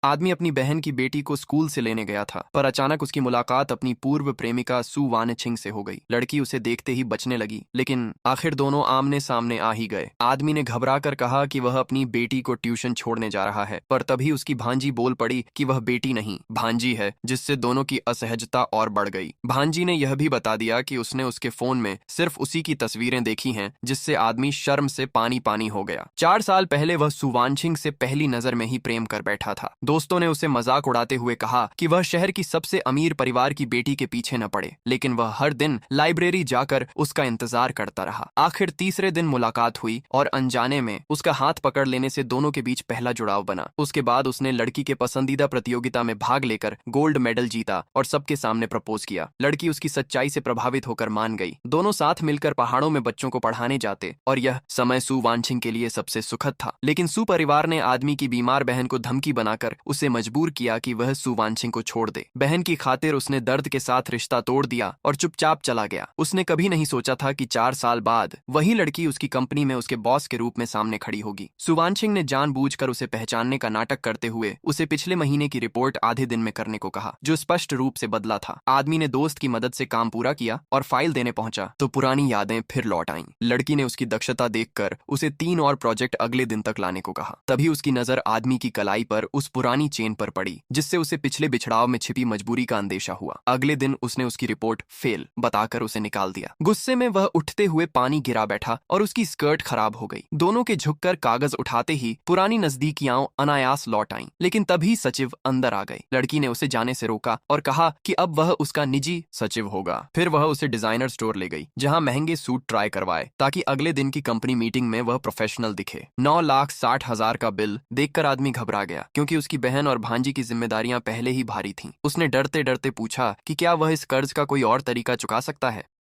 आदमी अपनी बहन की बेटी को स्कूल से लेने गया था, पर अचानक उसकी मुलाकात अपनी पूर्व प्रेमिका सु वानछिंग से हो गई। लड़की उसे देखते ही बचने लगी, लेकिन आखिर दोनों आमने सामने आ ही गए। आदमी ने घबराकर कहा कि वह अपनी बेटी को ट्यूशन छोड़ने जा रहा है, पर तभी उसकी भांजी बोल पड़ी कि वह बेटी नहीं, भांजी है, जिससे दोनों की असहजता और बढ़ गई। भांजी ने यह भी बता दिया कि उसने उसके फोन में सिर्फ उसी की तस्वीरें देखी हैं, जिससे आदमी शर्म से पानी पानी हो गया। 4 साल पहले वह सु वानछिंग से पहली नजर में ही प्रेम कर बैठा था। दोस्तों ने उसे मजाक उड़ाते हुए कहा कि वह शहर की सबसे अमीर परिवार की बेटी के पीछे न पड़े, लेकिन वह हर दिन लाइब्रेरी जाकर उसका इंतजार करता रहा। आखिर तीसरे दिन मुलाकात हुई और अनजाने में उसका हाथ पकड़ लेने से दोनों के बीच पहला जुड़ाव बना। उसके बाद उसने लड़की के पसंदीदा प्रतियोगिता में भाग लेकर गोल्ड मेडल जीता और सबके सामने प्रपोज किया। लड़की उसकी सच्चाई से प्रभावित होकर मान गई। दोनों साथ मिलकर पहाड़ों में बच्चों को पढ़ाने जाते और यह समय सु वानछिंग के लिए सबसे सुखद था। लेकिन सु परिवार ने आदमी की बीमार बहन को धमकी बनाकर उसे मजबूर किया कि वह सु वानछिंग को छोड़ दे। बहन की खातिर उसने दर्द के साथ रिश्ता तोड़ दिया और चुपचाप चला गया। उसने कभी नहीं सोचा था कि 4 साल बाद वही लड़की उसकी कंपनी में उसके बॉस के रूप में सामने खड़ी होगी। सु वानछिंग ने जानबूझकर उसे पहचानने का नाटक करते हुए उसे पिछले महीने की रिपोर्ट आधे दिन में करने को कहा, जो स्पष्ट रूप से बदला था। आदमी ने दोस्त की मदद से काम पूरा किया और फाइल देने पहुंचा तो पुरानी यादें फिर लौट आईं। लड़की ने उसकी दक्षता देखकर उसे 3 और प्रोजेक्ट अगले दिन तक लाने को कहा। तभी उसकी नजर आदमी की कलाई पर उस पुरानी चेन पर पड़ी, जिससे उसे पिछले बिछड़ाव में छिपी मजबूरी का अंदेशा हुआ। अगले दिन उसने उसकी रिपोर्ट फेल बताकर उसे निकाल दिया। गुस्से में वह उठते हुए पानी गिरा बैठा और उसकी स्कर्ट खराब हो गई। दोनों के झुककर कागज उठाते ही पुरानी नजदीकियां अनायास लौट आईं। लेकिन तभी सचिव अंदर आ गए। लड़की ने उसे जाने से रोका और कहा कि अब वह उसका निजी सचिव होगा। फिर वह उसे डिजाइनर स्टोर ले गई, जहां महंगे सूट ट्राई करवाए ताकि अगले दिन की कंपनी मीटिंग में वह प्रोफेशनल दिखे। 9,60,000 का बिल देखकर आदमी घबरा गया, क्योंकि उसकी बहन और भांजी की जिम्मेदारियां पहले ही भारी थीं। उसने डरते डरते पूछा कि क्या वह इस कर्ज का कोई और तरीका चुका सकता है।